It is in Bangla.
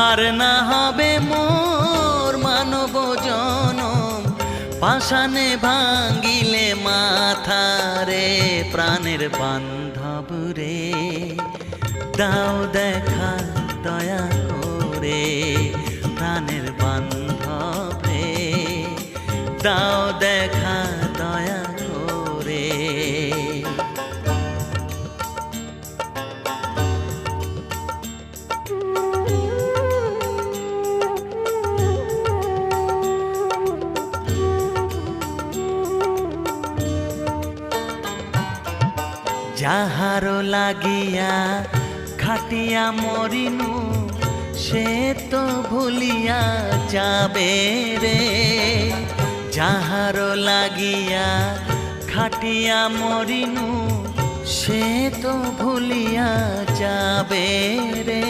আর না হবে মোর মানব জনম, পাষাণে ভাঙ্গিলে মাথা রে। প্রাণের বান্ধব রে, দাও দেখা দয়া করে। প্রাণের বান্ধব রে, দাও দেখা দয়া করে। যাহারো লাগিয়া খাটিয়া মরিনু, সে তো ভুলিয়া যাবে রে। যাহারো লাগিয়া খাটিয়া মরিনু, সে তো ভুলিয়া যাবে রে।